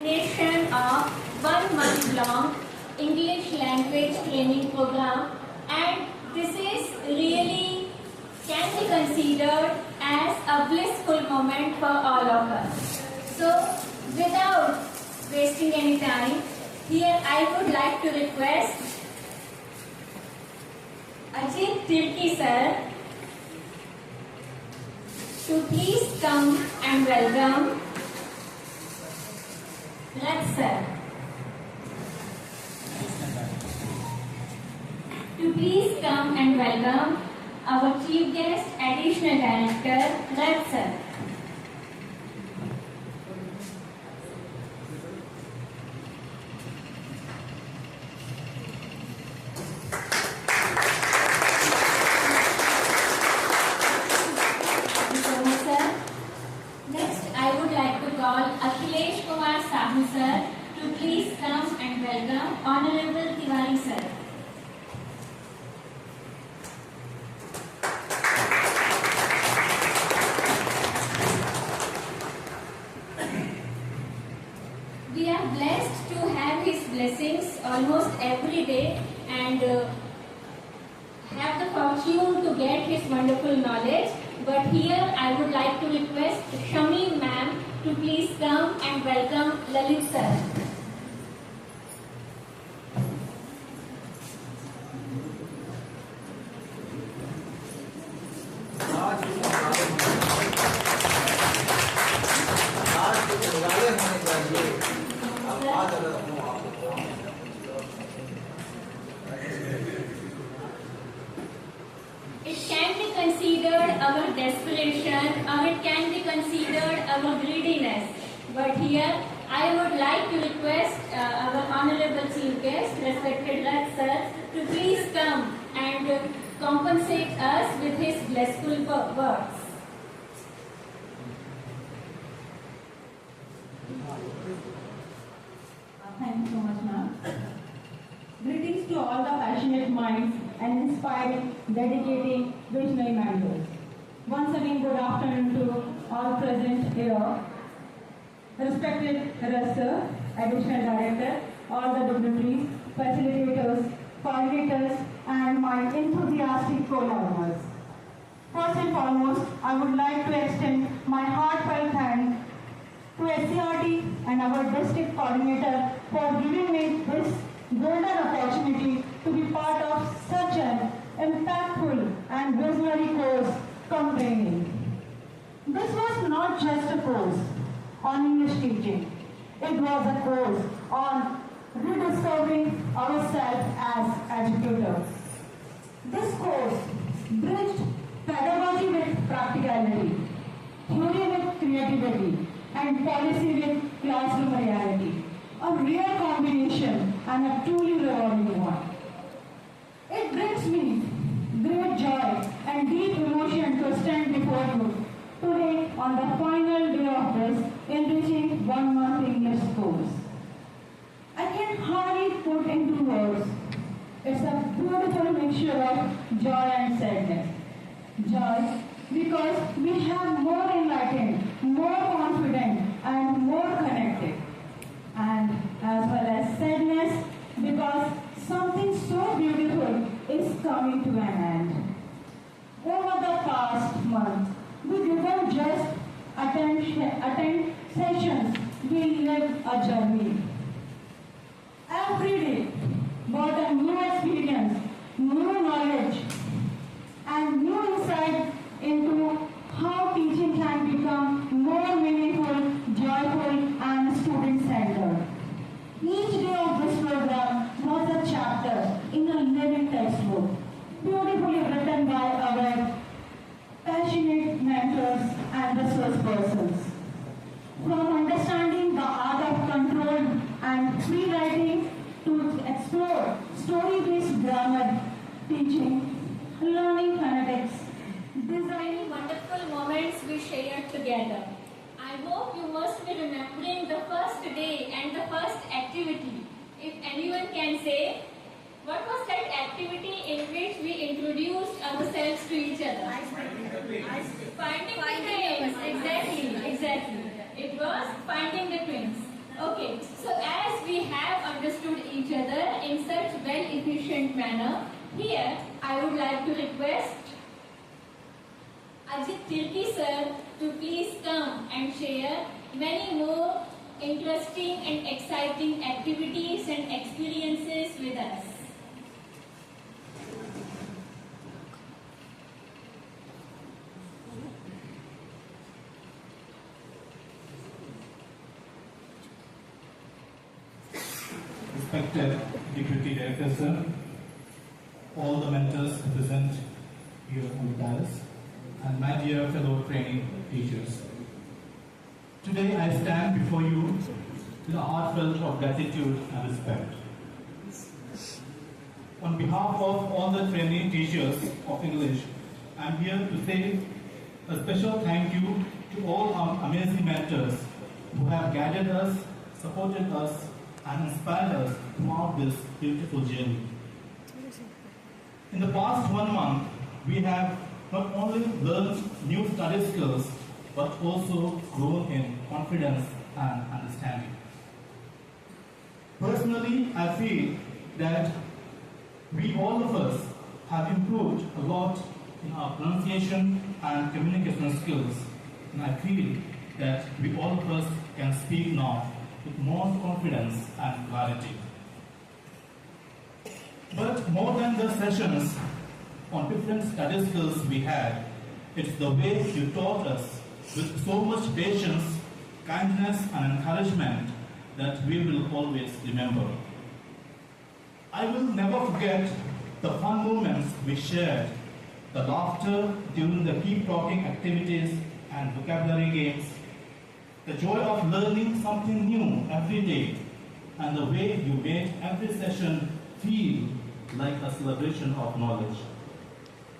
Nation of 1 month long English language training program, and this is really can be considered as a blissful moment for all of us. So without wasting any time, here I would like to request Ajit Tirki sir to please come and welcome Raj sir. To please come and welcome our chief guest, additional director, Raj sir. Thank you so much, sir. Next, I would like to call Akhilesh Kumar Sahu sir to please come and welcome Honorable Tiwari sir. We are blessed to have his blessings almost every day and have the fortune to get his wonderful knowledge. But here I would like to request Shameen ma'am to please come and welcome Lalit sir. It can be considered our desperation or it can be considered our greediness. But here I would like to request our honorable chief guest, respected Raj sir, to please come and compensate us with his blissful words. Thank you so much, ma'am. Greetings to all the passionate minds and inspiring, dedicating, visionary members. Once again, good afternoon to all present here. Respected Sir, Additional Director, all the dignitaries, facilitators, coordinators, and my enthusiastic co-learners. First and foremost, I would like to extend my heartfelt thanks to SCRT and our district coordinator for giving me this golden opportunity to be part of such an impactful and visionary course cum training. This was not just a course on English teaching. It was a course on rediscovering ourselves as educators. This course bridged pedagogy with practicality, theory with creativity, and policy with classroom reality. A rare combination and a truly rewarding one. It brings me great joy and deep emotion to stand before you today on the final day of this enriching 1 month English course. I can hardly put into words. It's a beautiful mixture of joy and sadness. Joy because we have more enlightened, more confident, and more connected. And as well as sadness because something so beautiful is coming to an end. Over the past month, we didn't just attend sessions, we lived a journey. Every day brought a new experience, new knowledge, and new insight into how teaching can become more meaningful, joyful, and student-centered. Each day of this program was a chapter in a living textbook, beautifully written by our passionate mentors and resource persons. From understanding the art of control and free writing to explore story-based grammar teaching, learning phonetics, Many wonderful moments we shared together. I hope you must be remembering the first day and the first activity. If anyone can say, what was that activity in which we introduced ourselves to each other? Finding the twins. Exactly. It was finding the twins. Okay. each other in such well-efficient manner. Here, I would like to request Ajit Tirki sir to please come and share many more interesting and exciting activities and experiences with us. Respected Deputy Director Sir, all the mentors present here on the dais, and my dear fellow training teachers. Today I stand before you with a heartfelt of gratitude and respect. On behalf of all the training teachers of English, I am here to say a special thank you to all our amazing mentors who have guided us, supported us, and inspired us throughout this beautiful journey. In the past 1 month, we have not only learned new study skills, but also grown in confidence and understanding. Personally, I feel that we all of us have improved a lot in our pronunciation and communication skills, and I feel that we all of us can speak now with more confidence and clarity. But more than the sessions on different study skills we had, it's the way you taught us with so much patience, kindness and encouragement that we will always remember. I will never forget the fun moments we shared, the laughter during the keep talking activities and vocabulary games, the joy of learning something new every day, and the way you made every session feel like a celebration of knowledge.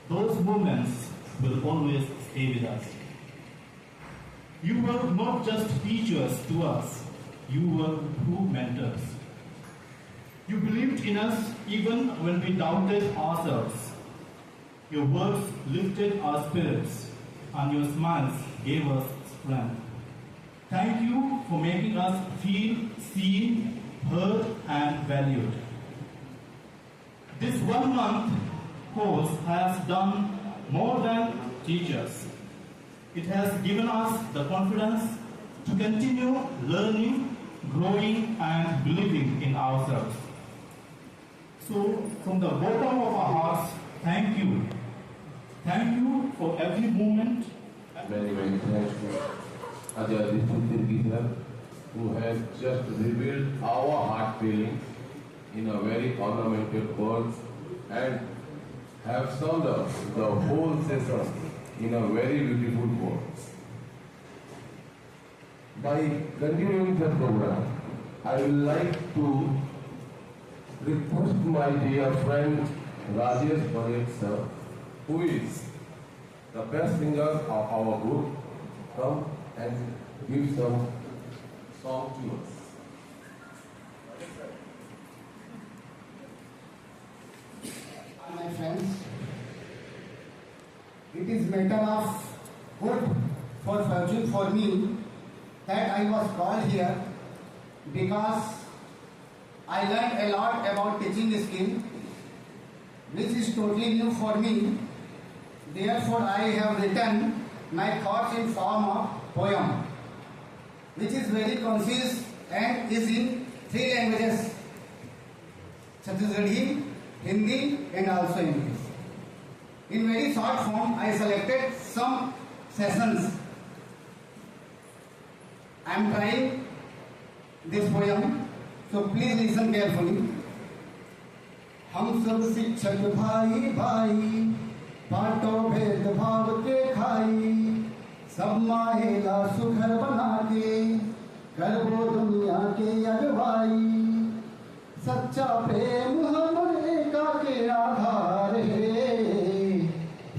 Those moments will always stay with us. You were not just teachers to us, you were true mentors. You believed in us even when we doubted ourselves. Your words lifted our spirits, and your smiles gave us strength. Thank you for making us feel seen, heard, and valued. This 1 month course has done more than teach us. It has given us the confidence to continue learning, growing, and believing in ourselves. So, from the bottom of our hearts, thank you. Thank you for every moment. Many thanks to Ajay Tirki sir, who has just revealed our heart feelings in a very ornamented words and have summed up the whole session in a very beautiful words. By continuing the program, I would like to request my dear friend Rajesh Parekh sir, who is the best singer of our group, come and give some song to us. My friends, it is matter of good fortune for me that I was called here because I learned a lot about teaching skill, which is totally new for me. Therefore, I have written my thoughts in form of poem, which is very concise and is in 3 languages: Chhattisgarhi, Hindi, and also English. In very short form, I selected some sessions. I am trying this poem, so please listen carefully. हम सब शिक्षक भाई भाई, बांटो भेद भाव के खाई, सब माहेला सुघर बना के, करबो दुनिया के अगवाई। सच्चा प्रेम हमर एका के आधार है,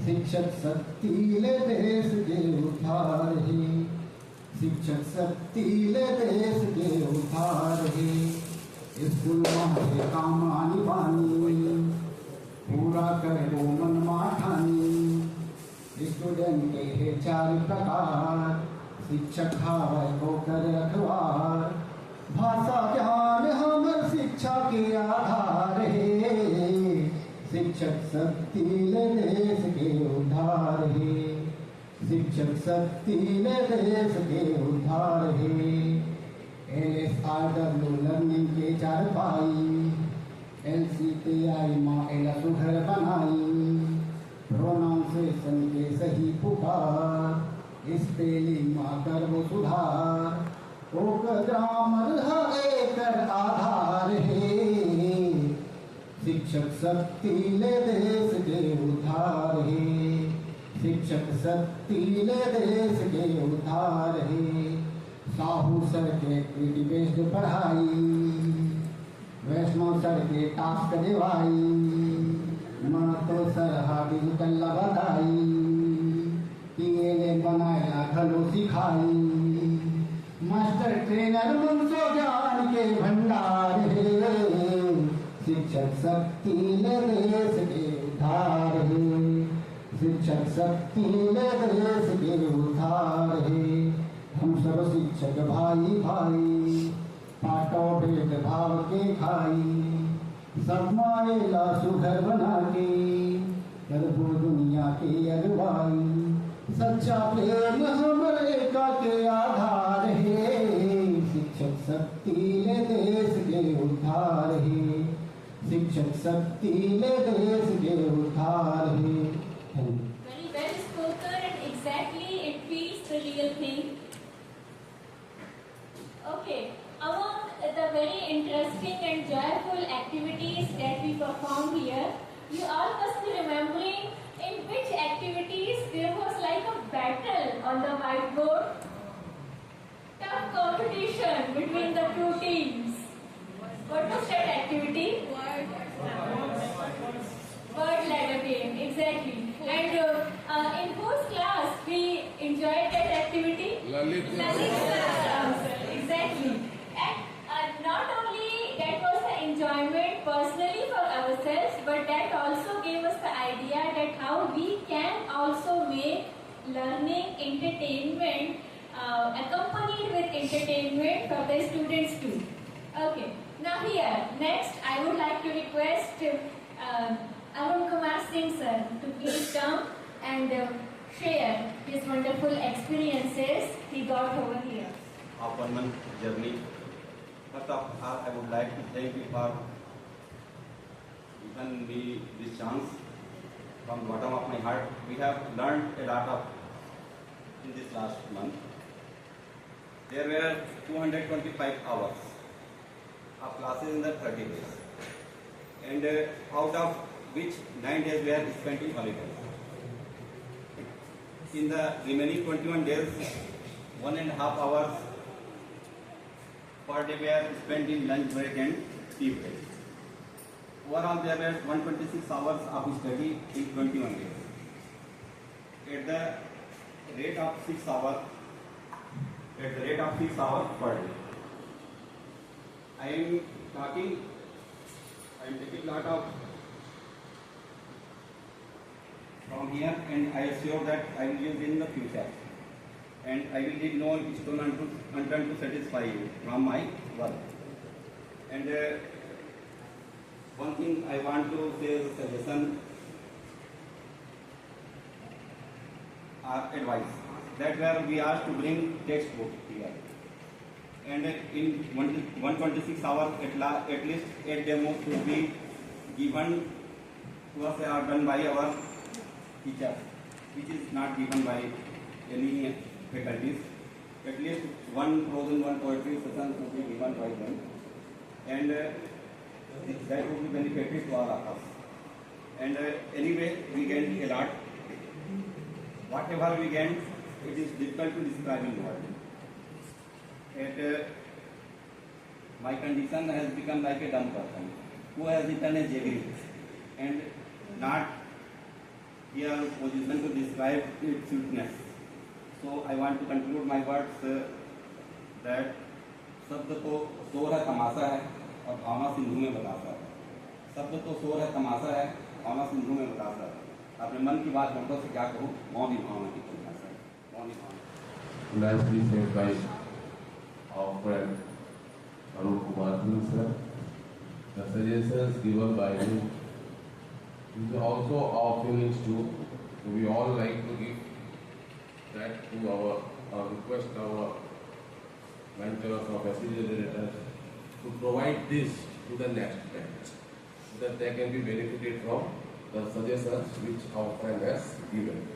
शिक्षक शक्ति ले देश के उद्धार है, शिक्षक शक्ति ले देश के उद्धार है। स्कूल में काम आनी बानी, पूरा करो मन माठानी। स्टूडेंट के है 4 प्रकार, शिक्षक हावय को कर रखवार। भाषा ज्ञान हमर शिक्षा के शक्ति देश के उद्धार है, शिक्षक शक्ति देश के उद्धार है। LSRW लर्निंग के चार पाई, LCTI माँ एला सुघर बनाई, प्रोनाउंसिएशन के सही पुकार, स्पेलिंग माँ कर वो सुधार, ओकर ग्रामर है एकर आधार है, शिक्षक शक्ति देश के उद्धार है, शिक्षक शक्ति देश के उद्धार है। साहू सर के एक्टिविटी बेस्ड पढ़ाई, वैष्णव सर के टास्क दिवाई, महतो सर हा डिजिटल बताई, टीएलए बनाया घलो सिखाई, मास्टर ट्रेनर मुंसो ज्ञान के भंडार है, शिक्षक शक्ति देश के उद्धार है, शिक्षक शक्ति देश के उद्धार है। हम सब शिक्षक भाई भाई, पाटो भेदभाव के खाई, सब माएला सुघर बना के करबो दुनिया की अगुवाई, सच्चा प्रेम हमरे का के आधार है, शिक्षक शक्ति देश के उद्धार है, शिक्षक शक्ति देश के उद्धार है। Very well spoken, and exactly it feels the real thing. Okay, among the very interesting and joyful activities that we performed here, you all must be remembering in which activities there was like a battle on the whiteboard. Tough competition between the two teams. What was that activity? Word ladder game, exactly. And in whose class we enjoyed that activity? Lalit's class, exactly. And not only that was the enjoyment personally for ourselves, but that also gave us the idea that how we can also make learning entertainment accompanied with entertainment for the students too. Okay. Now here, next I would like to request Arun Kumar Singh sir to please come and share his wonderful experiences he got over here. Of 1 month journey. First of all, I would like to thank you for giving me this chance from the bottom of my heart. We have learned a lot of in this last month. There were 225 hours of classes in the 30 days, and out of which 9 days were spent in holidays. In the remaining 21 days, 1.5 hours per day were spent in lunch break and tea break. Overall, there were 126 hours of study in 21 days. At the rate of 6 hours, per day. I am taking lot of from here, and I assure that I will use in the future. And I will leave no stone unturned to satisfy you from my work. And one thing I want to say as a suggestion or advice, that where we asked to bring textbook here. And in 126 hours, at least 8 demos should be given to us or done by our teacher, which is not given by any faculties. At least one prose and one poetry session should be given by them, and that would be beneficial to all of us. And anyway, we gained a lot. Whatever we gained, it is difficult to describe in words. My condition has become like a dumb person who has eaten a jaggery and not here position to describe its sweetness. So I want to conclude my words that शब्द तो शोर है तमाशा है और भावना सिंधु में बतासा है. शब्द तो शोर है तमाशा है, भावना सिंधु में बतासा है. अपने मन की बात घंटों से क्या कहूँ, मौन ही भावना की परिभाषा है. मौन ही भावना. Nicely said by our friend Arun Kumar Singh sir. The suggestions given by him This is also our feelings too. So we all like to give that to our request our mentors or facilitators to provide this to the next batch so that they can be benefited from the suggestions which our friend has given.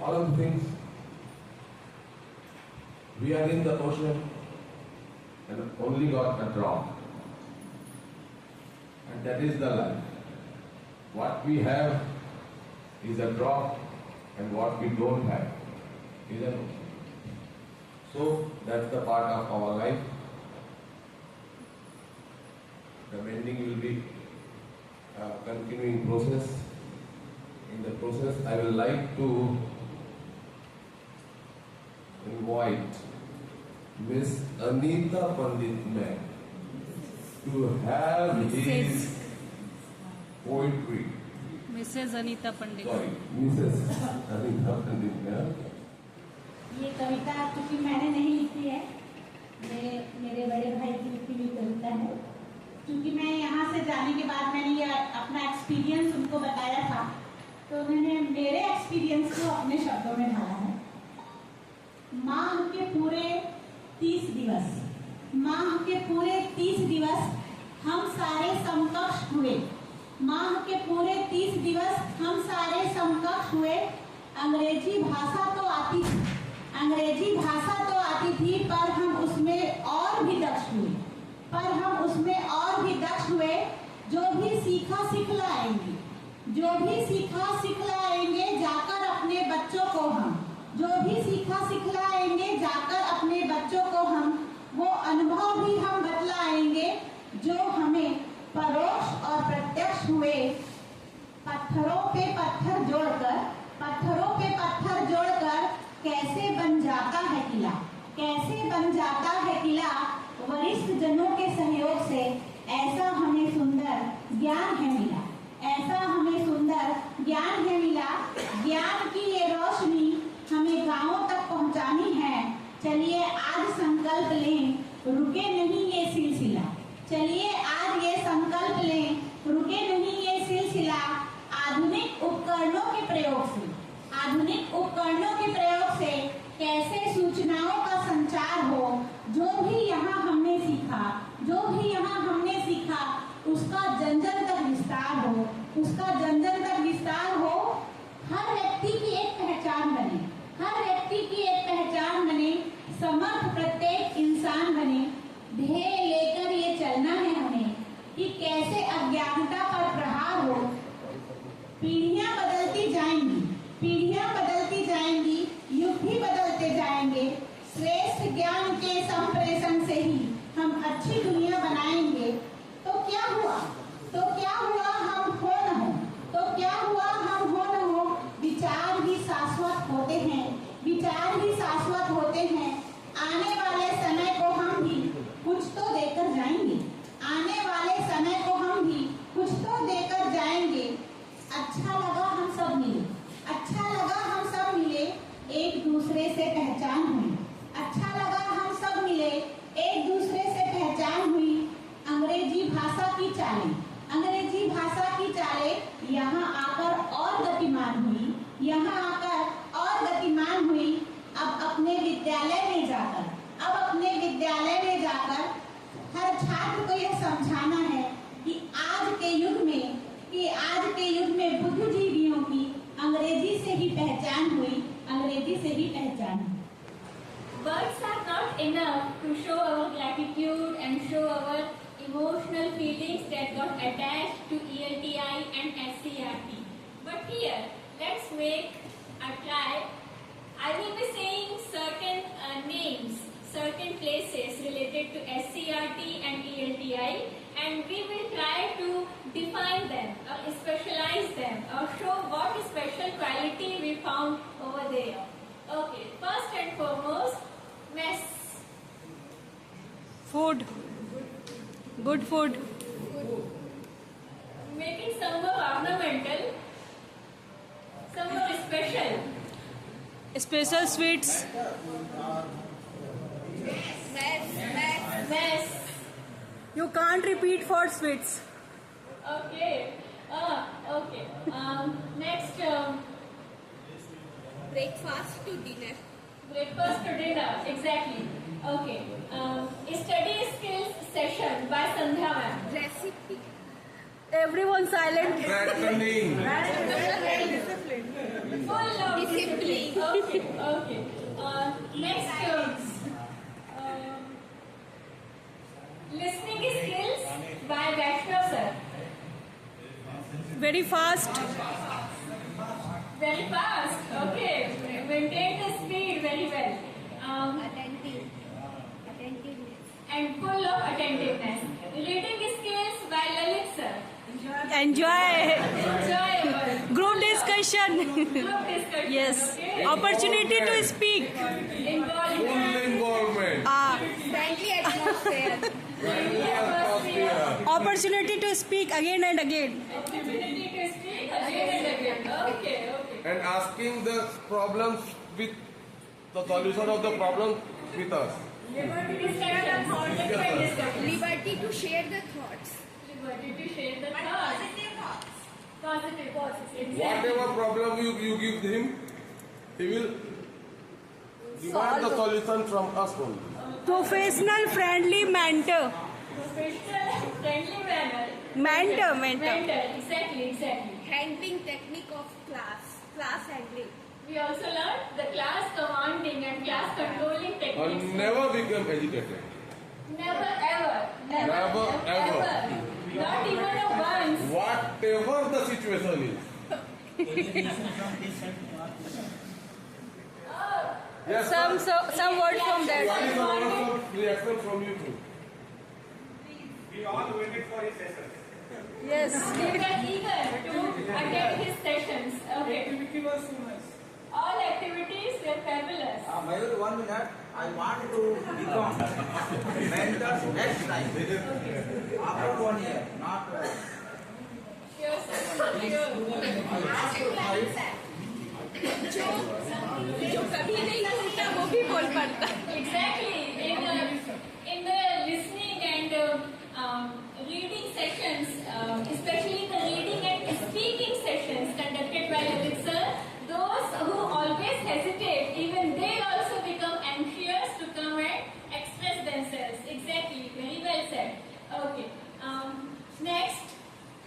All of the things, we are in the ocean and only got a drop, and that is the life. What we have is a drop, and what we don't have is an ocean. So that's the part of our life. The mending will be a continuing process. In the process, I will like to invite Miss Anita Pandit ma'am to have his poetry. Mrs. Anita Pandit. Sorry, Mrs. Anita Pandit ma'am. ये कविता क्योंकि मैंने नहीं लिखी है, मेरे बड़े भाई की लिखी हुई कविता है। क्योंकि मैं यहाँ से जाने के बाद मैंने ये अपना एक्सपीरियंस उनको बताया था, तो उन्होंने मेरे एक्सपीरियंस को अपने शब्दों में ढाला है। माह के पूरे 30 दिवस हम सारे समकक्ष हुए। माह के पूरे 30 दिवस हम सारे समकक्ष हुए। अंग्रेजी भाषा तो आती थी, पर हम उसमें और भी दक्ष हुए। जो भी सीखा सिखलाएंगे जाकर अपने बच्चों को हम वो अनुभव भी हम बतलाएंगे जो हमें परोक्ष और प्रत्यक्ष हुए। पत्थरों पे पत्थर जोड़कर कैसे बन जाता है किला वरिष्ठ जनों के सहयोग से। ऐसा हमें सुंदर ज्ञान है मिला। ज्ञान की ये रोशनी हमें गांवों तक पहुंचानी है। चलिए आज संकल्प लें, रुके नहीं ये सिलसिला। आधुनिक उपकरणों के प्रयोग से कैसे सूचनाओं का संचार हो। जो भी यहाँ हमने सीखा उसका जन जन तक विस्तार हो। हर व्यक्ति की एक पहचान बने, समर्थ प्रत्येक इंसान बने। ध्येय लेकर ये चलना है हमें कि कैसे अज्ञानता पर प्रहार हो। पीढ़ियां बदलती जाएंगी, युग भी बदलते जाएंगे। श्रेष्ठ ज्ञान के संप्रेषण से ही हम अच्छी दुनिया बनाएंगे। तो क्या हुआ हम हो न हो। विचार भी शाश्वत होते हैं। आने वाले समय को हम भी कुछ तो देकर जाएंगे। अच्छा लगा हम सब मिले, एक दूसरे से पहचान हुई। अंग्रेजी भाषा की चालें यहाँ आकर और गतिमान हुई। अब अपने विद्यालय में जाकर हर छात्र को यह समझाना है कि आज के युग में बुद्धिजीवियों की अंग्रेजी से ही पहचान हुई। Words are not enough to show our gratitude and show our emotional feelings that got attached to ELTI and SCRT. But here, let's make a try. I will be saying certain names, certain places related to SCRT and ELTI, and we will try to define them or specialize them or show what special quality we found over there. Okay, first and foremost, mess. Food. Good food. Making some more ornamental, some more special. Special sweets. Mess. You can't repeat for sweets. Okay. Okay. Next, Breakfast to dinner. breakfast to dinner. Exactly. Okay. Study skills session by Sandhya ma'am. Recipe. Everyone silent. Threatening. Full of Discipline. Okay. Okay. Next, listening skills by Vaishnav sir. Very fast. Very fast. Okay. Maintain the speed very well. Attentiveness. And full of attentiveness. Reading skills by Lalit sir. Enjoy. Enjoyable. Group discussion. Group discussion. Yes. Okay. Opportunity to speak. Involvement. Full involvement. Friendly atmosphere. Atmosphere. Opportunity to speak again and again. Opportunity to speak again and again. Okay. Okay. And asking the problems with the solution of the problem with us. Discussion. Different discussion. Liberty to share the thoughts. Liberty to share the thoughts. Positive. Exactly. Whatever problem you give him, he will demand the solution from us only. Professional friendly mentor. Professional friendly manner. Mentor. Exactly. Handling technique of class. Class handling. We also learned the class commanding and class controlling techniques. And never become agitated. Never ever. Never, ever. Not even a once. Whatever the situation is. Oh, Yes, Some words from What that. is the wonderful reaction from you too? We all waited for his session. Yes. we were eager to attend his sessions. Okay. All activities were fabulous. Mayur, 1 minute. I want to become mentor next time. After 1 year, not. Sure, sir. Sure. जो कभी नहीं बोलता वो भी बोल पड़ता. Exactly. In the listening and reading sessions, especially the reading and speaking sessions conducted by Lalit sir, those who always hesitate, even they also become anxious to come and express themselves. Exactly. Very well said. Okay. Next,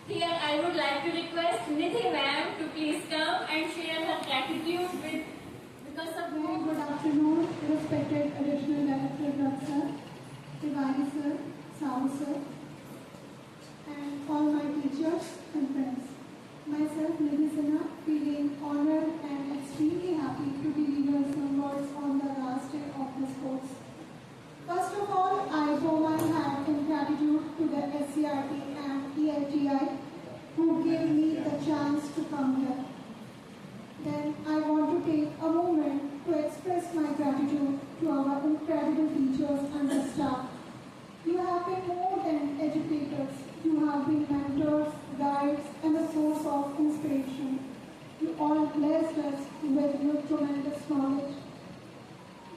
here I would like to request Nidhi ma'am to please come and share her gratitude with because of Very good afternoon, respected additional director sir, Tiwari sir, Sao sir, and all my teachers and friends. Myself, Nidhi Sinha, feeling honored and extremely happy to deliver some words on the last day of this course. First of all, I throw my hat in gratitude to the SCRT and ELTI who gave me the chance to come here. Then I want to take a moment to express my gratitude to our incredible teachers and the staff. You have been more than educators. You have been mentors, guides, and a source of inspiration. You all blessed us with your tremendous knowledge.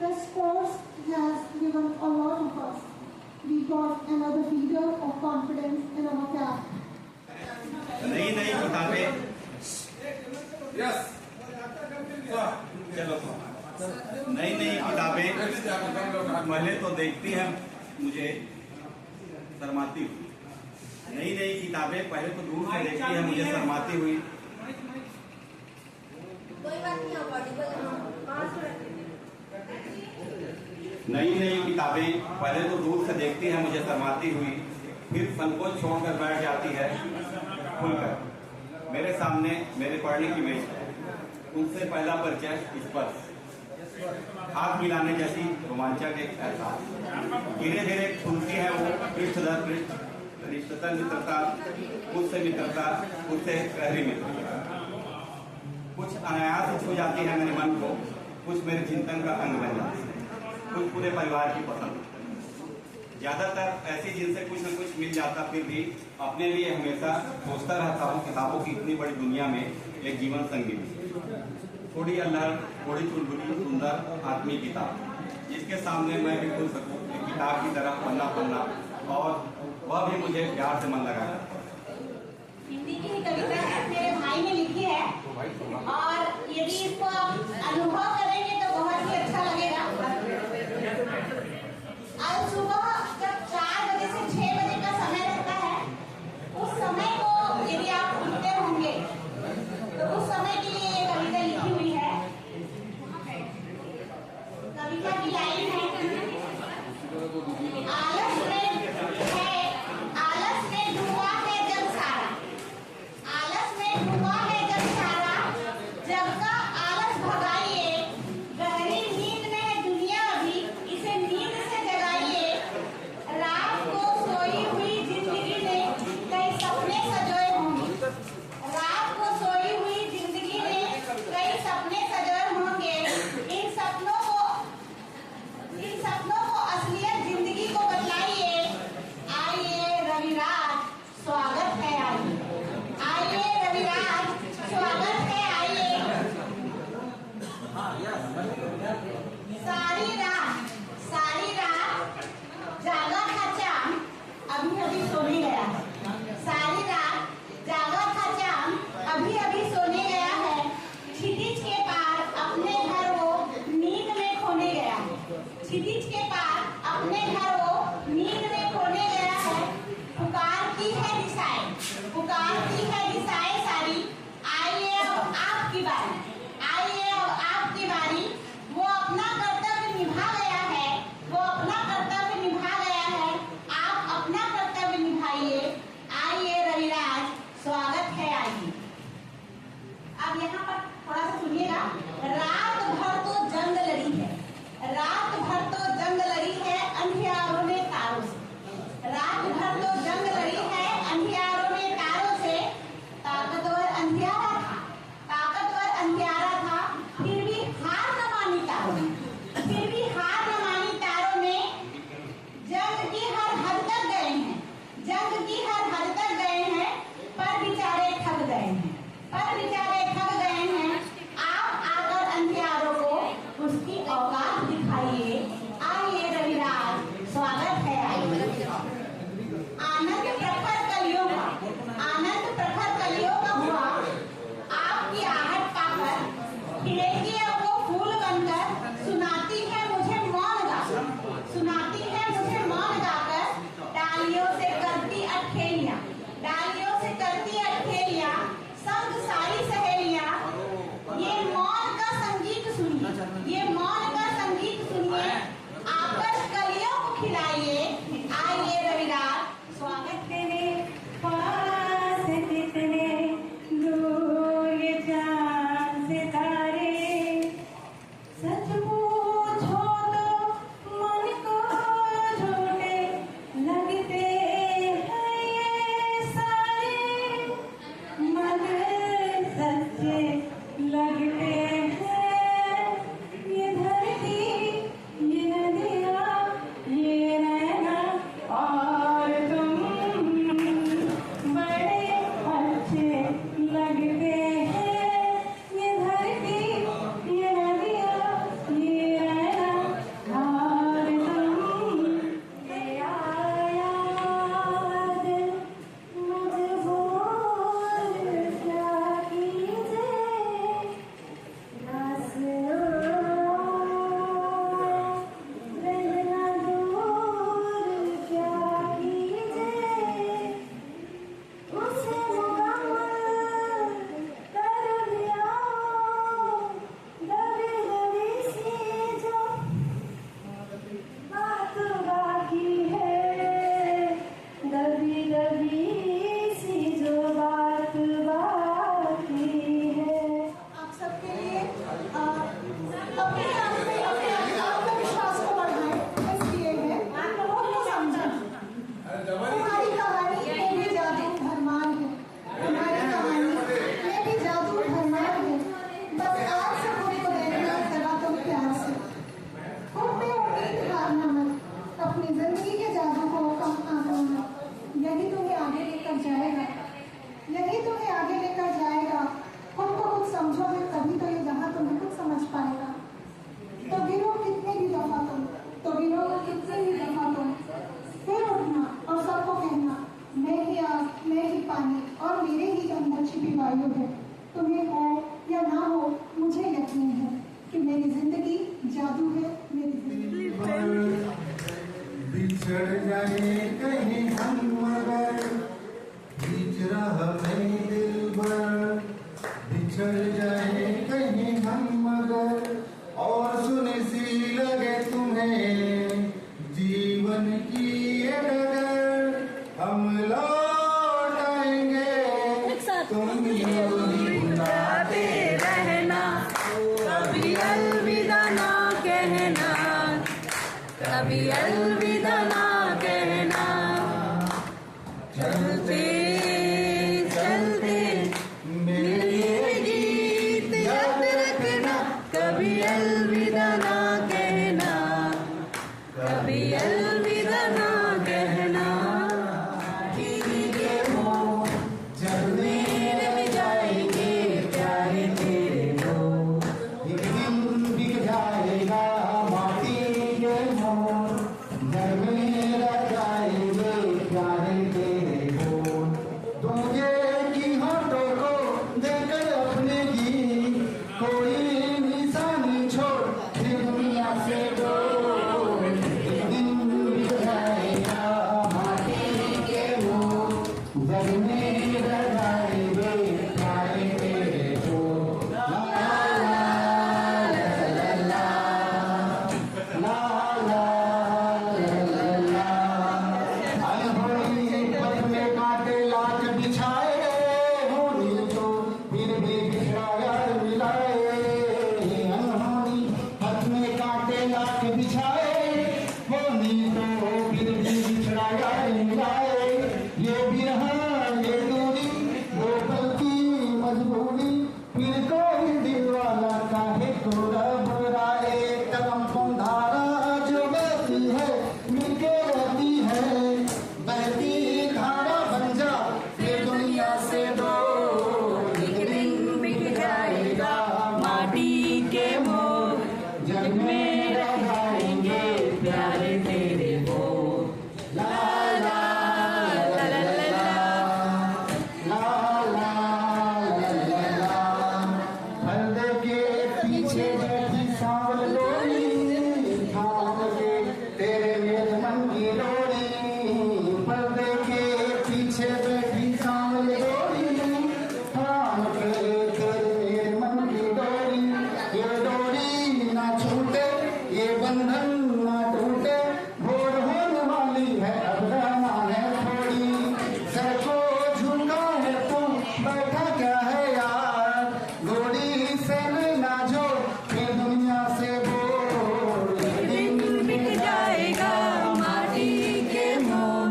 This course has given a lot of us. We got another feeder of confidence in our cap. नई किताबें. Yes. चलो. नई किताबें पहले तो देखती हैं मुझे शर्माती हुई. नई किताबें पहले तो दूर से देखती है मुझे शर्माती हुई. नई किताबें पहले तो दूर से देखती है मुझे शर्माती हुई, फिर संकोच छोड़कर बैठ जाती है खुलकर. मेरे सामने मेरे पढ़ने की मेज है. उनसे पहला परिचय स्पर्श, हाथ मिलाने जैसी रोमांचक एक एहसास. धीरे धीरे खुलती है वो पृष्ठ दर पृष्ठ. निष्ठता मित्रता, उससे मित्रता, उससे गहरी मित्रता. कुछ अनायास छू जाती है मेरे मन को, कुछ मेरे चिंतन का अंग बन जाती है, कुछ पूरे परिवार की पसंद. ज्यादातर ऐसी जिनसे कुछ न कुछ मिल जाता, फिर भी अपने लिए हमेशा सोचता रहता हूँ किताबों की इतनी बड़ी दुनिया में एक जीवन संगी, थोड़ी अल्लाह, थोड़ी चुलबुली, सुंदर आत्मीय किताब जिसके सामने मैं भी खुल सकूँ एक किताब की तरह पन्ना और वह भी मुझे प्यार से मन लगा करता. हिंदी की ही कविता है, मेरे भाई ने लिखी है और यदि इसको आप अनुभव करेंगे तो बहुत ही अच्छा लगेगा। आज सुबह जब 4 बजे से 6 बजे का समय रहता है, उस समय को यदि आप उठते होंगे तो उस समय के लिए ये कविता लिखी हुई है। कविता की लाइन है, आलस में डूबा है जग सारा, आलस में डूबा है जग सारा, जग का आलस भगाइए, गहरी नींद में है दुनिया अभी, इसे नींद से जगाइए, रात को सोई हुई जिंदगी में कई सपने सजोए होंगे, रात को सोई हुई जिंदगी में कई सपने सजोए होंगे, इन सपनों को असलियत जिंदगी को बतलाइए, आइए रविराज स्वागत है, आइए रविराज स्वागत है, आइए। सारी रात जागा था चांद, अभी सोने गया है, सारी रात जागा था चांद, अभी सोने गया है, क्षितिज के पार अपने घर वो नींद में खोने गया है, क्षितिज के पार अपने घर वो नींद में खोने गया है, पुकारती है दिशाएं सारी, आइए अब आपकी बारी, आइए अब आपकी बारी, वो अपना कर्तव्य निभा गया है, वो अपना कर्तव्य निभा गया है, आप अपना कर्तव्य निभाइए, आइए रविराज स्वागत है, आइए। अब यहाँ पर थोड़ा सा सुनिएगा, रात भर तो जंग लड़ी है, रात भर तो जंग लड़ी है अंधियारों ने तारों से, रात भर तो जंग लड़ी है अंधियारों ने तारों से, ताकतवर अंधियारा था, फिर भी हार न मानी तारों ने, फिर भी हार न मानी तारों ने, जंग की हर हद तक गए हैं, जंग की हर हद तक गए हैं, पर बेचारे थक गए हैं, पर बेचारे थक गए हैं, आप आकर अंधियारों को उसकी औकात दिखाइए, आइए रविराज स्वागत है, आइए। आनंद प्रखर कलियों का हुआ, आपकी आहट पाकर खिलेगी अब वो फूल बनकर, सुनाती है मुझे मौन गाकर, सुनाती है मुझे मौन गाकर, डालियों से करती अठखेलियां, डालियों से करती अठखेलियां, संग सारी सहेलियां, ये मौन का संगीत सुनिए, ये मौन का संगीत सुनिए, आकर कलियों को खिलाइए, आइए रविराज स्वागत तेरे पास कितने दूर ये चांद सितारे, सच पूछो तो मन को झूठे लगते हैं ये सारे, मगर सच्चे लगते हैं ये धरती, ये नदियाँ, ये नैना और तुम, बड़े अच्छे लगते हैं ये धरती, ये नदियाँ, ये नैना और तुम, ये आया दिल मजबूर क्या कीजिए, रहना दूर क्या कीजिए, उसे मुकम्मल कर दिया, दबी दबी सी जो बात बाकी है, दबी दबी सी जो बात बाकी है। आप सबके लिए अपने आत्मविश्वास को बढ़ाएं, इसलिए है उनको समझें। हमारी कहानी में भी जादू भरमार है, हमारी कहानी में भी जादू भरमार है, बस आज से खुद को देखना लगा तुम प्यार से, खुद पे उम्मीद हारना मत, अपनी जिंदगी के जादू को कम आंकना मत, यही तुम्हें आगे लेकर जाएगा, यही तुम्हें आगे लेकर जाएगा। खुद को खुद समझोगे तभी तो ये जहाँ तुम्हें खुद समझ पाएगा। तो गिरो कितने भी दफा तुम, तो गिरो कितने भी दफा तुम, फिर उठना और सबको कहना मैं ही आग, मैं ही पानी और मेरे ही भी वायु है। तुम्हें हो या ना हो, मुझे यकीन है कि मेरी जिंदगी जादू है, मेरी जिंदगी। बिछड़ जाए कहीं हम मगर बीच राह में दिलबर, बिछड़ जाए कहीं हम मगर और सुनी सी लगे तुम्हें जीवन की ये डगर, हम लौट आएंगे तुम बुलाते रहना, कभी अलविदा ना कहना, कभी अलविदा ना कहना। चलते चलते मेरे गीत याद रखना, कभी अलविदा ना कहना, कभी अलविदा ना कहना। जब मेरे जाएंगे प्यारे तेरे दो, एक दिन बिक जाएगा माटी के मोर, जब मेरा जाएंगे प्यारे तेरे दो, दूजे की होठों को देखकर अपने की कोई निशानी छोड़ फिर दुनिया से दो, एक दिन बिक जाएगा माटी के मोर, जब मेरा जाएंगे प्यारे तेरे दो। ला ला ला ला ला ला ला ला, अनहोनी पथ में कांटे लाच बिछाए, होनी तो फिर भी बिछड़ा यार मिलाए, अनहोनी पथ में कांटे लाच बिछाए, होनी तो फिर भी बिछड़ा यार मिलाए, ये बिरहा ये दूरी वो पल की मजबूरी, फिर कोई दिल वाला काहे को घबराए, कदम पंधारा जो बहती है मिलके रहती है, बहती धारा बन जा फिर दुनिया से दो, एक दिन बिक जाएगा माटी के मोर, जब मेरा जाएंगे प्यारे तेरे वो। ला ला ला ला ला ला ला ला ला, पर्दे के पीछे बैठी सांवल लोरी, थाम के तेरे मेरे मन की डोरी, पर्दे के पीछे बैठी सांवल लोरी, थाम के तेरे मेरे मन की डोरी, ये डोरी ना छूटे ये बंधन ना टूटे, भोर होने वाली है अब जाना है थोड़ी, सर को झुका है तू बैठा क्या है यार, गोरी से ना जो फिर दुनिया से बोल, एक दिन बिक जाएगा माटी के मोर,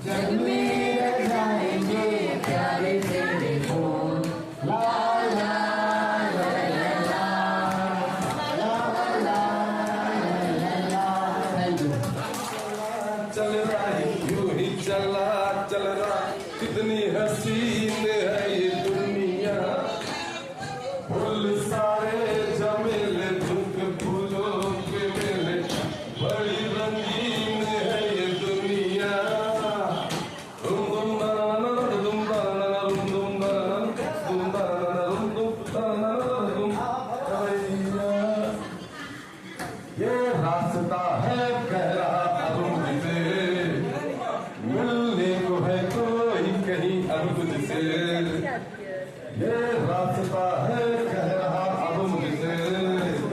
जब मेरे जाएंगे प्यारे तेरे बोल। ला ला ला ला ला ला ला ला ला। Thank you. चल रहा है यूं ही चला चल रहा, कितनी हसीन है ये दुनिया, फूल सारे जमेले झुक फूलों के मेले, बड़ी रंगीन है ये दुनिया। दुम दुम दाना दुम दाना दुम दुम दाना दुम दाना दुम दाना दुम भैया, ये रास्ता है कह रहा अब मुझसे, मिलने को है कोई कहीं अब तुझसे, ये रास्ता है कह रहा अब मुझसे,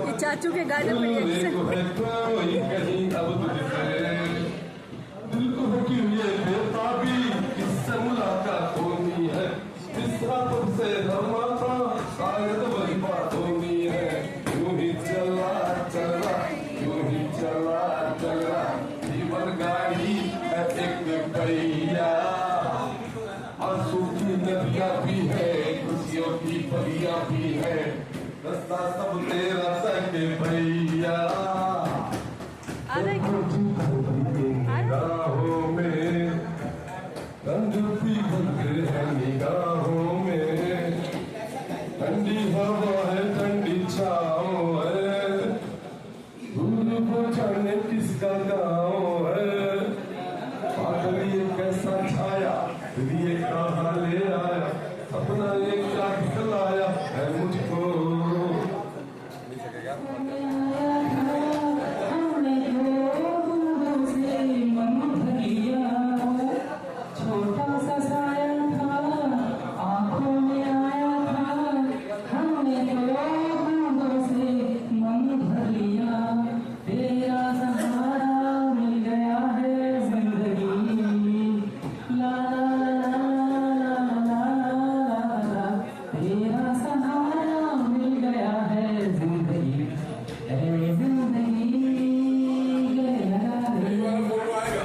ये चाचू के गाने में मिलने को है कोई कहीं अब तुझसे, दिल को है कि ये बेताबी किससे मुलाकात होनी है, जिस रात से धर्माता शायद वही बात होनी है, यूं ही चला चल रहा यूं ही चला चल रहा, जीवन गाड़ी है एक पहिया, आंसू की नदियां भी है खुशियों की परियां भी है, रास्ता सब तेरा तक भैया। निगाहों में रंग पिघलते हैं, निगाहों में ठंडी हवा है ठंडी छाँव है, दूर को जाने किसका गाँव है, बादल ये कैसा छाया ये कहाँ ले आया, अपना एक चाक खिलाया है मुझको। छोटा सा साया था, आंखों में आया था, हमने तो बूंदों से मन भर लिया। तेरा सहारा मिल गया है जिंदगी, ला ला ला ला ला, तेरा सहारा मिल गया है जिंदगी, ए जिंदगी गले लगा ले,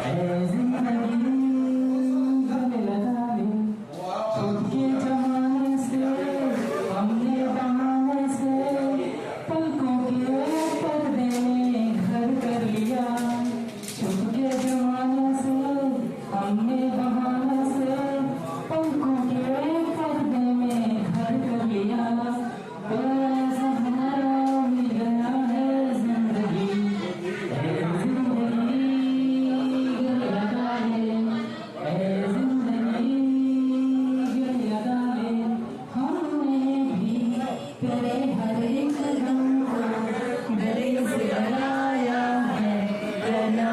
ए जिंदगी गले लगा ले। खुद के जमाने से हमने बहाने से पलकों के पर्दे में घर कर लिया। खुद के जमाने से हमने बहाने से पलकों के पर्दे में घर कर लिया। तेरा सहारा मिल गया है जिंदगी, ए जिंदगी गले लगा ले, ए जिंदगी गले लगा ले। हमने भी तेरे हर एक कदम को गले से लगाया है, कहना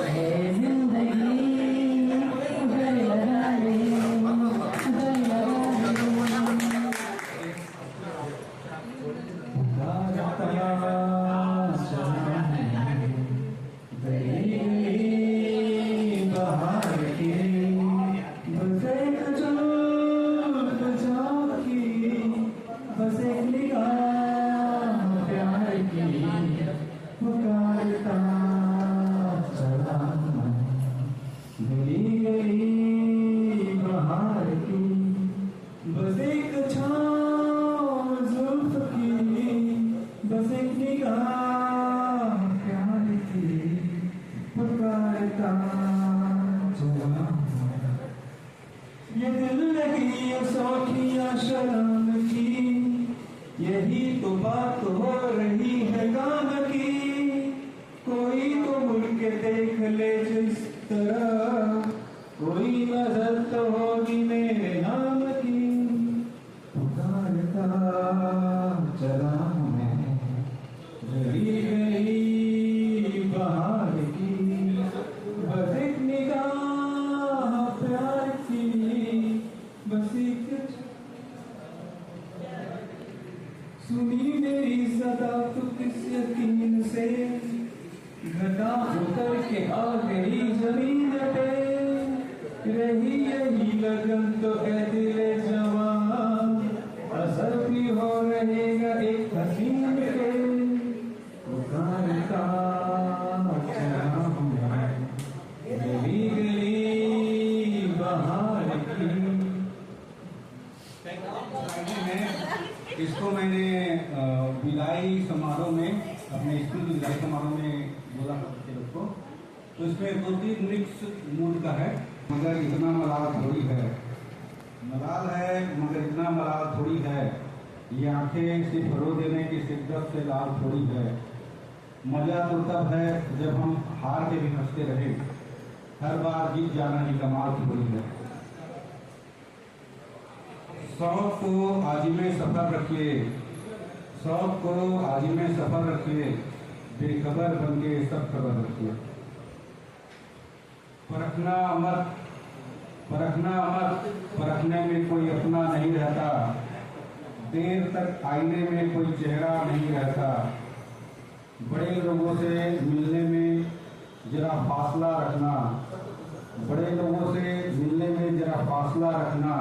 है जिंदगी गले लगा ले, गले लगा ले। बहार के बस एक झलक झांकी, बस एक निगाह प्यार की, पुकारता चला मैं। गली गली बहार की बस एक छाँव जुल्फ की, बस एक निगाह प्यार की, पुकारता चला मैं। ये दिल लगी सौखियाँ शराब की, यही तो बात हो रही है गान की। कोई तो मुड़ के देख ले जिस तरह, कोई नजर तो होगी मेरे नाम की, पुकारता चला मैं। गली गली बहार की बस एक निगाह प्यार की, बस एक सुनी मेरी सदा तो किस यकीन से, घटा उतर के आ गई जमीन पे। रही यही लगन तो है दिले जवान, असर भी हो रहेगा एक हसीन पे, पुकारता चला मैं। गली गली बहार की। इसको मैंने विदाई समारोह में, अपने स्कूल की विदाई समारोह में बोला था बच्चे लोग को। तो इसमें 2-3 मिक्स मूड का है, मगर इतना मलाल थोड़ी है। मलाल है मगर इतना मलाल थोड़ी है। ये आंखें सिर्फ रो देने की शिद्दत से लाल थोड़ी है। मजा तो तब है जब हम हार के भी हंसते रहे, हर बार जीत जाना ही कमाल थोड़ी है। शौक को आजिमे सफर रखिए, शौक को आजिमे सफर रखिए, बेखबर बन के सब खबर रखिए। परखना मत, परखना मत, परखने में कोई अपना नहीं रहता। देर तक आईने में कोई चेहरा नहीं रहता। बड़े लोगों से मिलने में जरा फासला रखना, बड़े लोगों से मिलने में जरा फासला रखना।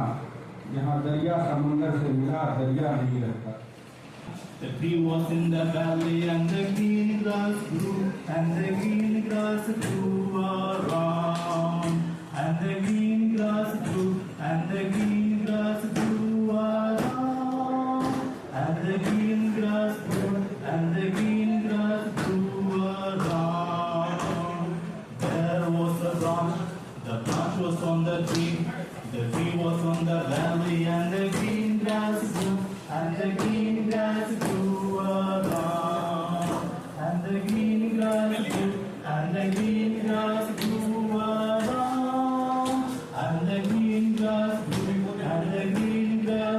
यहाँ दरिया समुंदर से मिला दरिया नहीं रहता। The tree was in the valley and the green grass grew, and the green grass grew around, and the green grass grew, and the green grass grew around, and the green grass grew, and the green grass grew around. There was a branch, the branch was on the tree was on the valley, and the green grass grew, and the green grass grew around, and the green grass grew, and the green grass grew around, and the green grass grew, and the green grass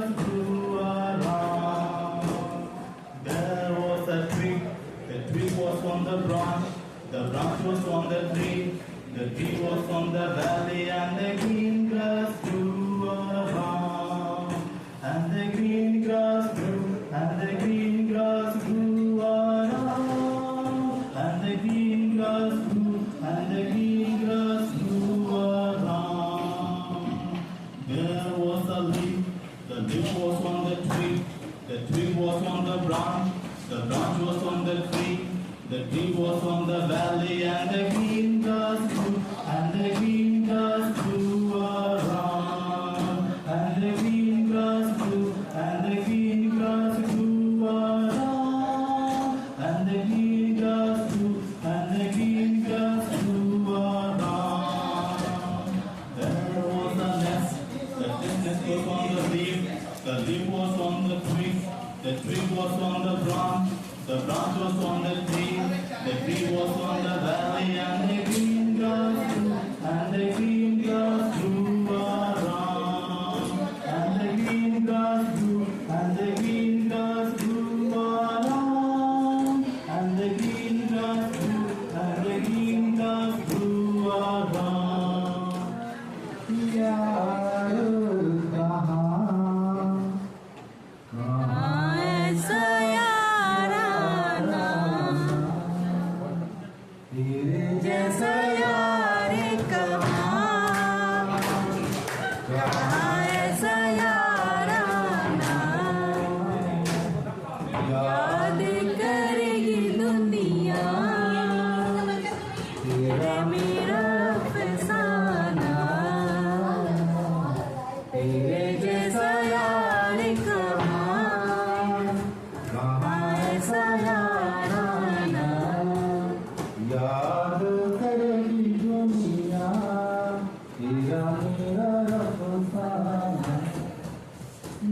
on the valley, and the green grass grew around. And the green grass grew, and the green grass grew around. And the green grass grew, and the green grass grew around. There was a leaf, the leaf was on the tree was on the branch was on the tree was on the valley, and the green grass grew, and the green grass grew around. And the green grass grew, and the green grass grew around. And the green grass grew, and the green grass grew around. There was a nest, the nest was on the leaf was on the tree was on the branch was on the tree was on the valley, and the green grass grew, and the green grass grew around. And the green grass grew, and the green grass grew around. And the green grass grew, and the green grass grew around.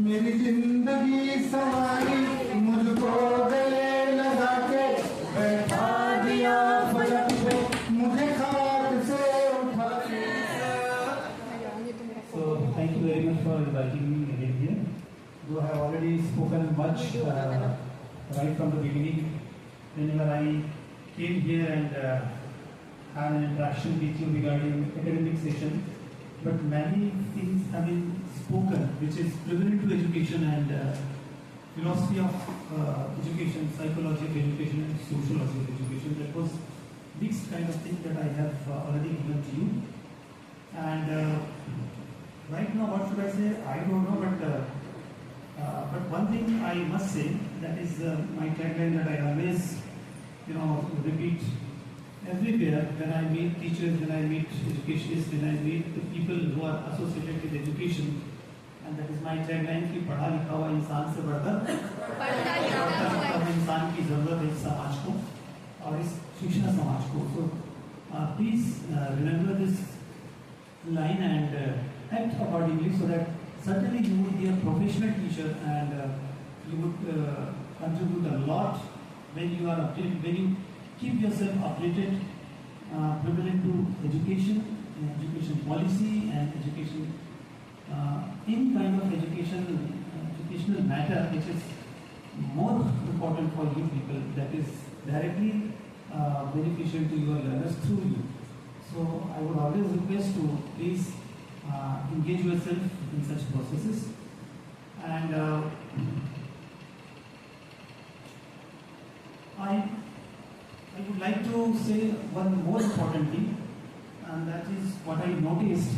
मेरी जिंदगी सवारी मुझको गले लगा के बैठा दिया फलक पे, मुझे खाक से उठा के. So thank you very much for inviting me again here. Though I have already spoken much right from the beginning, whenever I came here and had an interaction with you regarding academic session, but many things have been spoken which is relevant to education and philosophy of education, psychology of education and sociology of education. That was mixed kind of thing that I have already given to you. And right now, what should I say? I don't know, but one thing I must say, that is my tagline that I always, repeat everywhere when I meet teachers, when I meet educationists, when I meet the people who are associated with education, and that is my tagline कि पढ़ा लिखा हुआ इंसान से बढ़कर इंसान की जरूरत है इस समाज को और इस शिक्षा समाज को. So please remember this line and act accordingly, so that certainly you would be a professional teacher and you would contribute a lot when you are updated, when you keep yourself updated, prevalent to education, education policy and education, any kind of educational matter which is more important for you people, that is directly beneficial to your learners through you. So I would always request to please engage yourself in such processes. And I would like to say one more important thing, and that is what I noticed.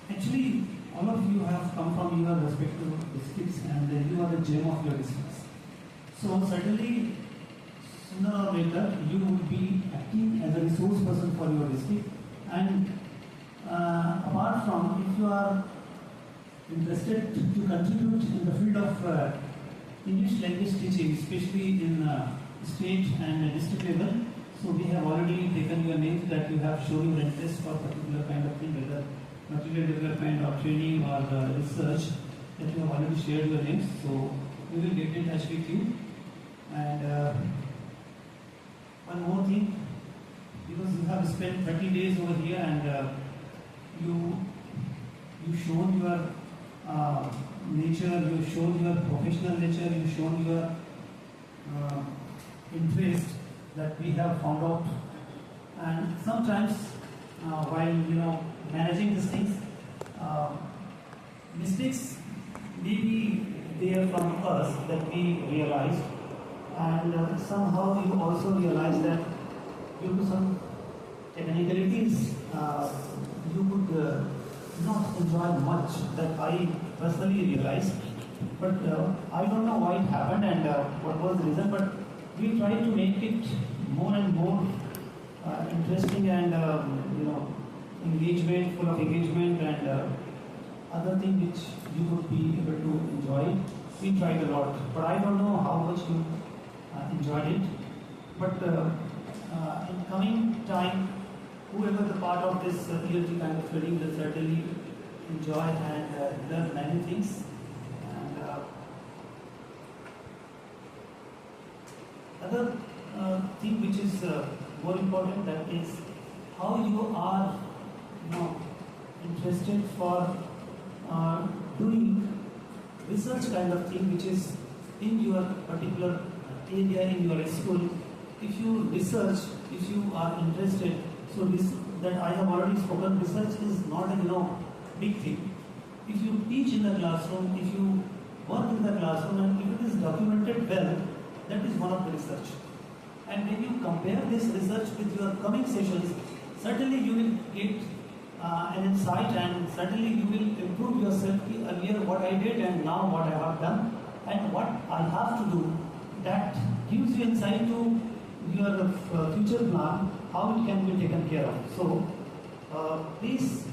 Actually, all of you have come from your respective districts, and you are the gem of your districts. So certainly, sooner or later, you will be acting as a resource person for your district. And apart from, if you are interested to contribute in the field of English language teaching, especially in state and district level, so we have already taken your names, that you have shown your interest for particular kind of thing, whether material development or training or research, that you have already shared your names. So we will get in touch with you. And one more thing, because you have spent 30 days over here and you shown your nature, you shown your professional nature, you shown your interest that we have found out. And sometimes while managing these things. Mistakes may be there from us that we realized, and somehow you also realize that due to some technicalities you could not enjoy much, that I personally realized. But I don't know why it happened and what was the reason, but we tried to make it more and more interesting and engagement, full of engagement and other thing which you would be able to enjoy. We tried a lot, but I don't know how much you enjoyed it. But in coming time, whoever the part of this ELT kind of training will certainly enjoy and learn many things. And other thing which is more important, that is how you are interested for doing research kind of thing which is in your particular area, in your school. If you research, if you are interested, so this that I have already spoken, research is not a big thing. If you teach in the classroom, if you work in the classroom, and if it is documented well, that is one of the research. And when you compare this research with your coming sessions, certainly you will get an insight, and certainly you will improve yourself. Earlier what I did and now what I have done and what I have to do, that gives you insight to your future plan, how it can be taken care of. So please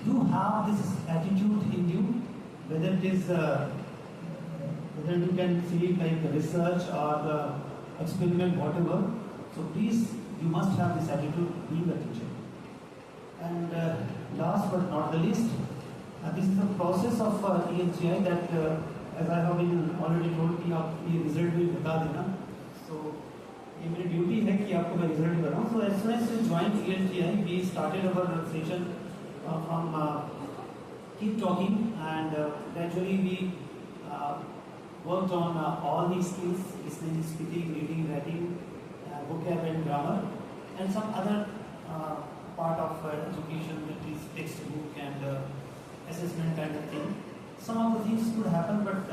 do have this attitude in you, whether it is whether you can see it like the research or the experiment, whatever. So please, you must have this attitude being a teacher. And last but not the least, this is the process of ELTI that, as I have been already told, कि आप ये result भी बता देना. So ये मेरी duty है कि आपको मैं result बताऊँ. So as soon as we joined ELTI, we started our session from keep talking, and gradually we worked on all these skills: listening, speaking, reading, writing, vocab and grammar, and some other part of education, that is textbook and assessment kind of thing. Some of the things could happen, but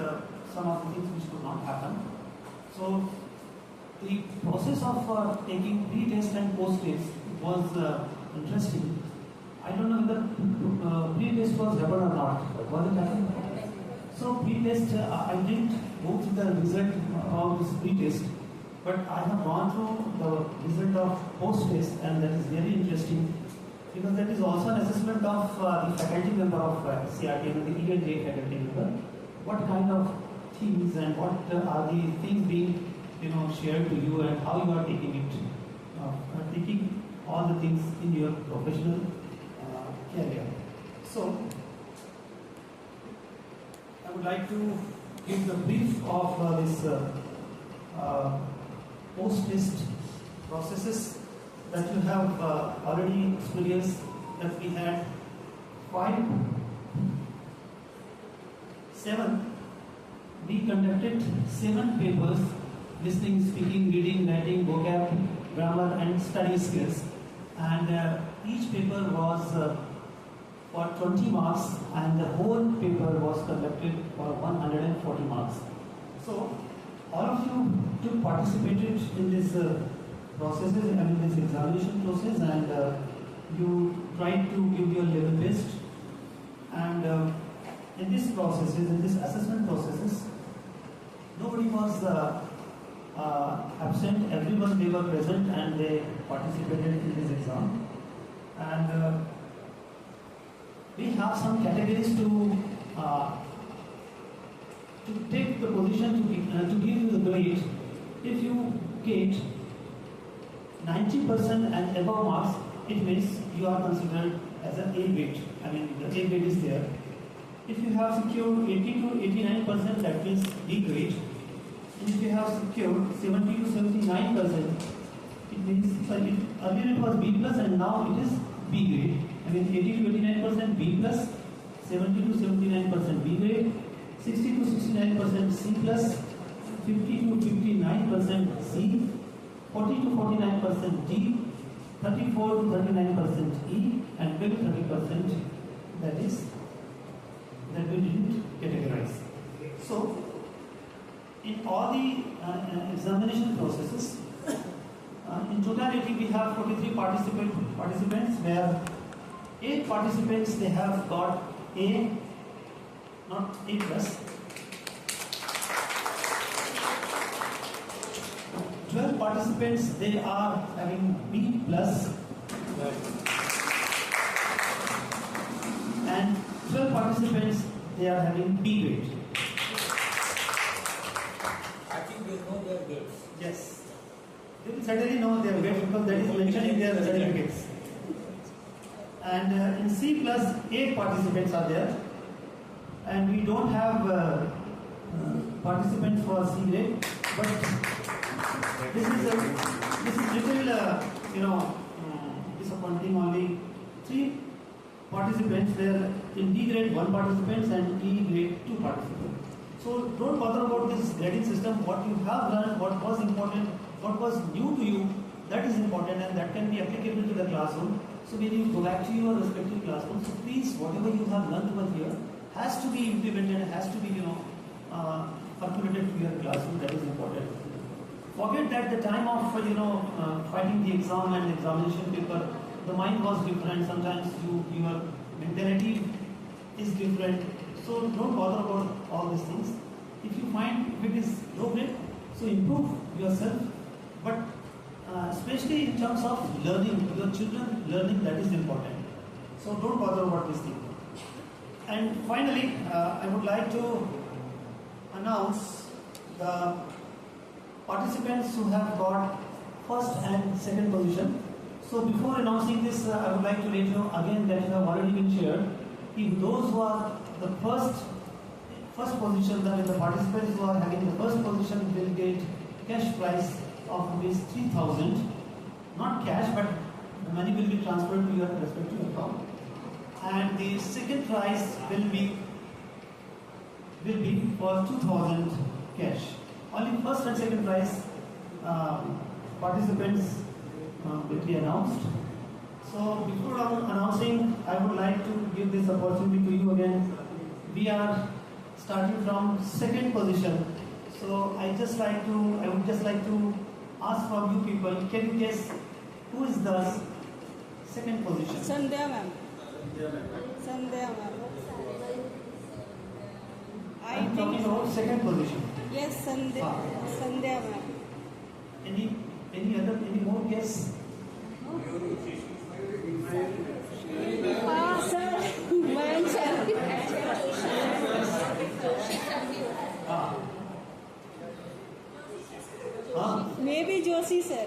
some of the things which could not happen. So the process of taking pre-test and post-test was interesting. I don't know whether pre-test was happened or not. Was it happened? So pre-test, I didn't go through the result of this pre-test, but I have gone through the result of post-test, and that is very interesting, because that is also an assessment of the faculty member of CRT, and the ELJ faculty member. What kind of things and what are the things being shared to you, and how you are taking it, taking all the things in your professional career. So I would like to give the brief of this post-test processes that you have already experienced. That we had 7. We conducted 7 papers: listening, speaking, reading, writing, vocab, grammar, and study skills. And each paper was for 20 marks, and the whole paper was conducted for 140 marks. So all of you participated in this processes, this examination process, and you tried to give your level best. And in these processes, in this assessment processes, nobody was absent. Everyone, they were present and they participated in this exam. And we have some categories to take the position to give you the grade. If you get 90% and above marks, it means you are considered as an A grade. I mean, the A grade is there. If you have secured 80 to 89%, that means B grade. And if you have secured 70 to 79%, it means, earlier it was B plus and now it is B grade. I mean, 80 to 89% B plus, 70 to 79% B grade, 60 to 69% C plus, 50 to 59% C, 40 to 49% D, 34 to 39% E, and maybe 30% that we didn't categorize. So, in all the examination processes, in totality we have 43 participants, where 8 participants they have got A, not A plus. 12 participants they are having B plus, and 12 participants they are having B grade. I think they know their grades. Yes, they will certainly know their grades because that is mentioned in their certificates. And in C plus 8 participants are there, and we don't have participants for C grade, but this is little disappointing. Only 3 participants there. In D grade 1 participants and E grade 2 participants. So don't bother about this grading system. What you have learned, what was important, what was new to you, that is important, and that can be applicable to the classroom. So when you go back to your respective classroom, so please whatever you have learned over here has to be implemented, has to be circulated to your classroom. That is important. Forget that the time of fighting the exam and examination paper, the mind was different. Sometimes your mentality is different. So don't bother about all these things. If you find if it is low grade, so improve yourself. But especially in terms of learning, your children learning, that is important. So don't bother about this thing. And finally, I would like to announce the participants who have got first and second position. So before announcing this, I would like to let you know again that you have already been shared. If those who are the first position, that is the participants who are having the first position will get cash prize of rupees 3,000, not cash, but the money will be transferred to your respective account. And the second prize will be for 2,000 cash. Only first and second prize participants will be announced. So before announcing, I would like to give this opportunity to you again. We are starting from second position. So I would just like to ask from you people, can you guess who is the second position? Sandhya ma'am. Sandhya ma'am. I am talking about second position. Yes, Sandhya ma'am. Any more guess? Sir. Ma'am, sir. Maybe Joshi sir.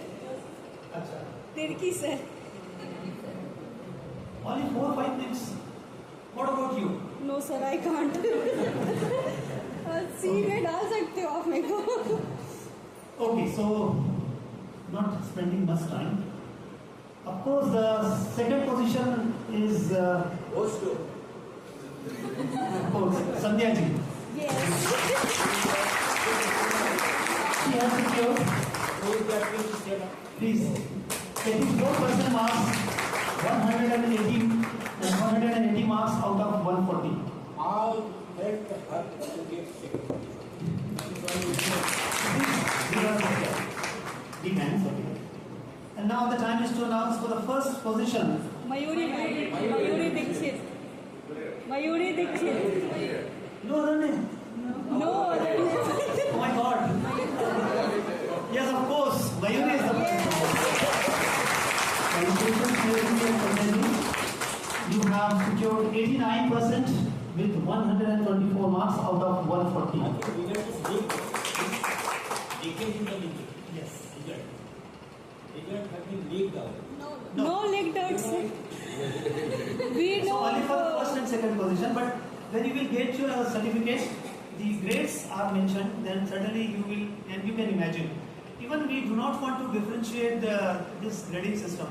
Tirki sir. Only 4 or 5 names. What about you? No sir, I can't. सी में डाल सकते हो आप मेरे को. Okay, so not spending much time. Of course, the second position is of course Sandhya ji. Yes. She has secured, please, 84% marks, 180 marks out of 140. I'll let her to get sick. Big hands, okay. And now the time is to announce for the first position. Mayuri Dixit. Mayuri Dixit. No other name? No other name. Oh my God. Yes, of course. Mayuri is the first. You have secured 89% with 124 marks out of 140. Yes. Result has been leaked out. No leaked out, sir. We So know. only for the first and second position, but when you will get your certificate, the grades are mentioned, then certainly you will, and you can imagine. Even we do not want to differentiate this grading system.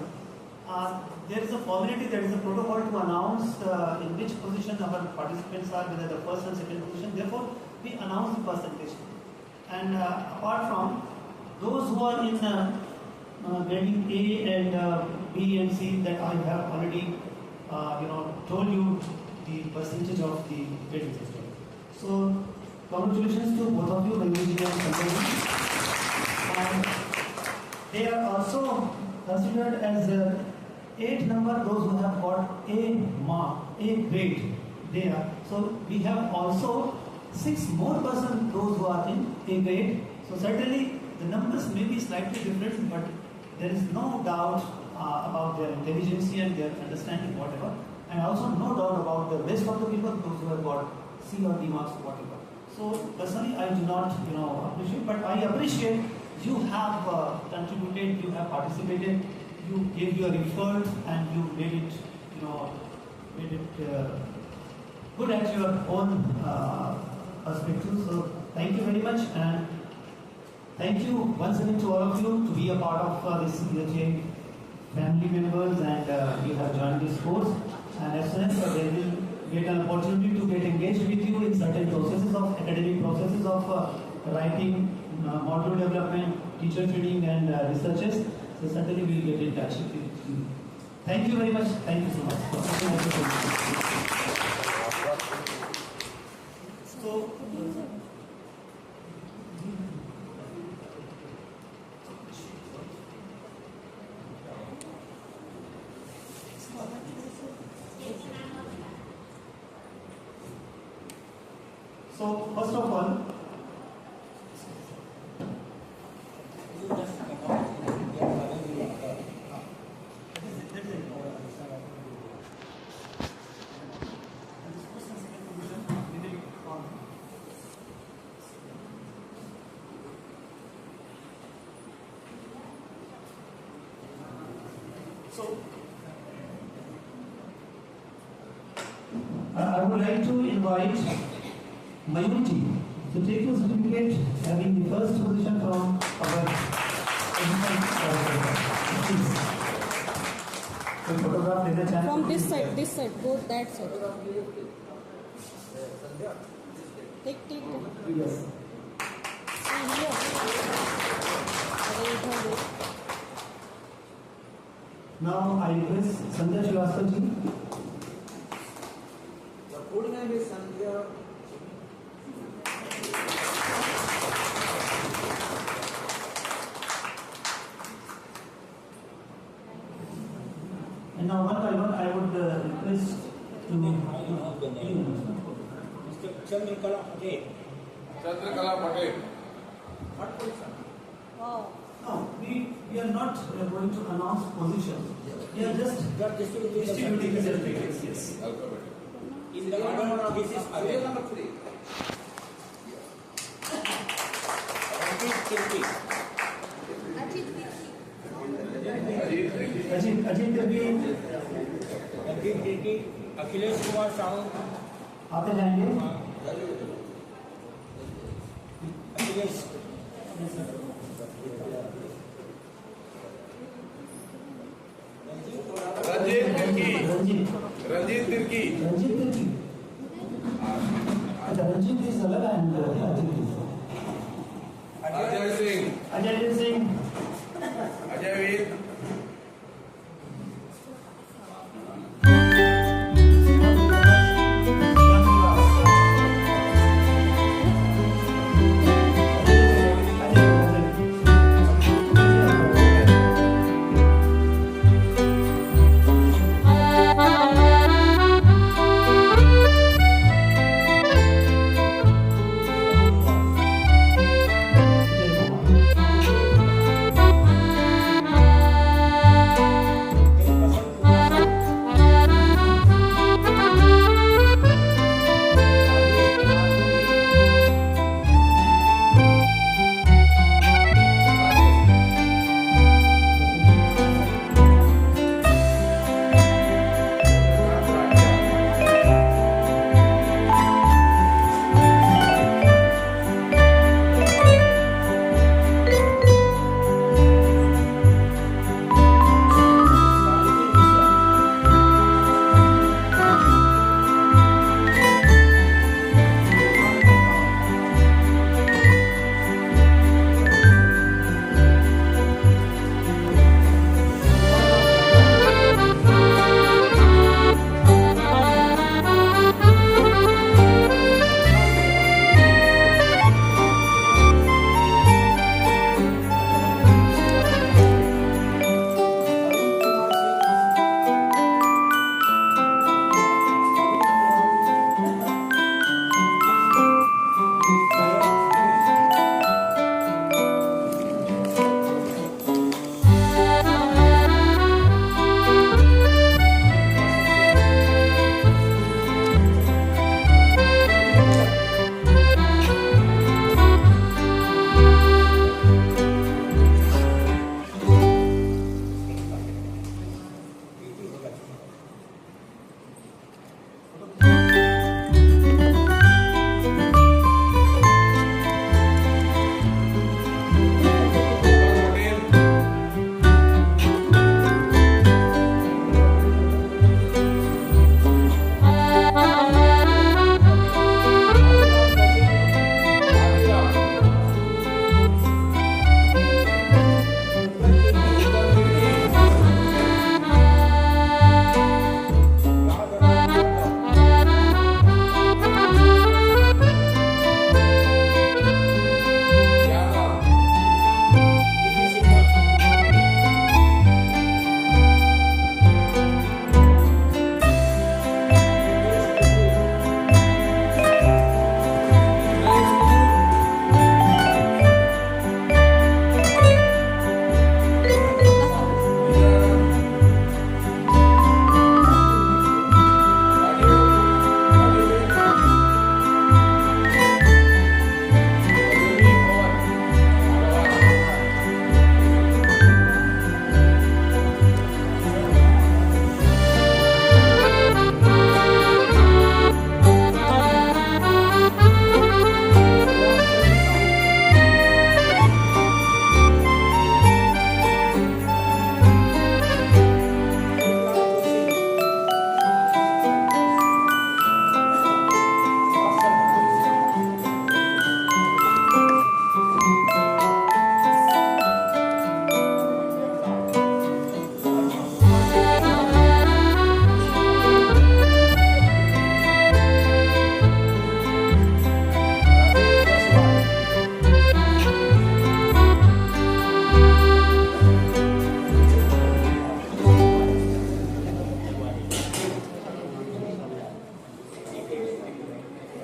There is a formality, there is a protocol to announce in which position our participants are, whether the first and second position. Therefore, we announce the percentage. And apart from those who are in grading A and B and C that I have already told you the percentage of the grading system. So congratulations to both of you, Manjuji and Sanjay. They are also considered as 8 number those who have got A mark, A grade. They are. So we have also 6 more person those who are in A grade. So certainly the numbers may be slightly different, but there is no doubt about their intelligence and their understanding, whatever. And also no doubt about the rest of the people, those who have got C or D marks, whatever. So personally, I do not, appreciate, but I appreciate you have contributed, you have participated, you gave your effort, and you made it, good at your own perspective. So thank you very much, and thank you once again to all of you to be a part of this CLJ family members, and you have joined this course. And as soon as they will get an opportunity to get engaged with you in certain processes of academic processes of writing, module development, teacher training, and researches, so certainly we will get in touch with you. Thank you very much. Thank you so much. So, first of all, I would like to invite Mayurji to take your certificate having the first position from our photograph. From this side, go that side. Take. Yes. Now I request Sandhya Srivastava ji. The full name is Sandhya. And now one by one I would request to Mr. Chandrakala Patel. What position? Wow. No, we are not going to announce position. We are just distributing the certificates. Yes. In the order of this is serial number 3. Ajit Tirki, Akhilesh Kumar Sahu आते जाएंगे. अखिलेश रंजीत तिर्की. अच्छा, Ranjit is अलग and Ajay Singh. Ajay Veer.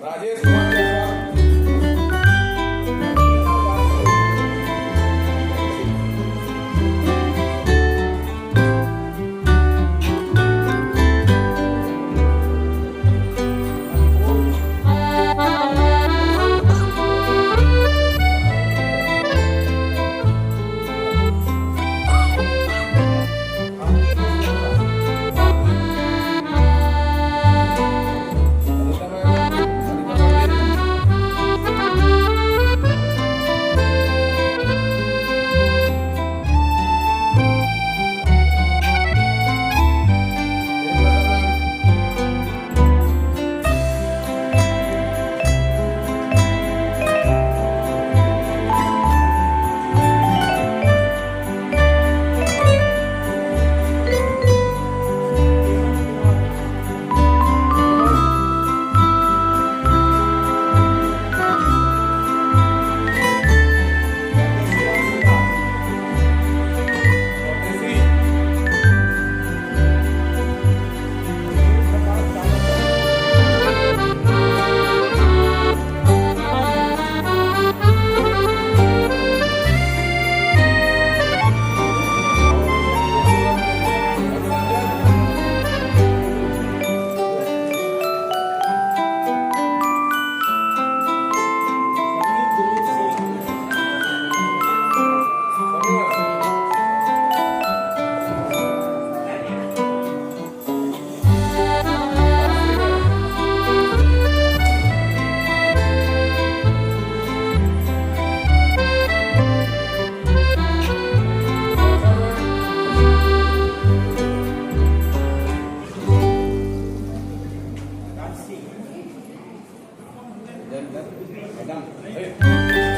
Rajesh Kumar Jaiswal. Madam,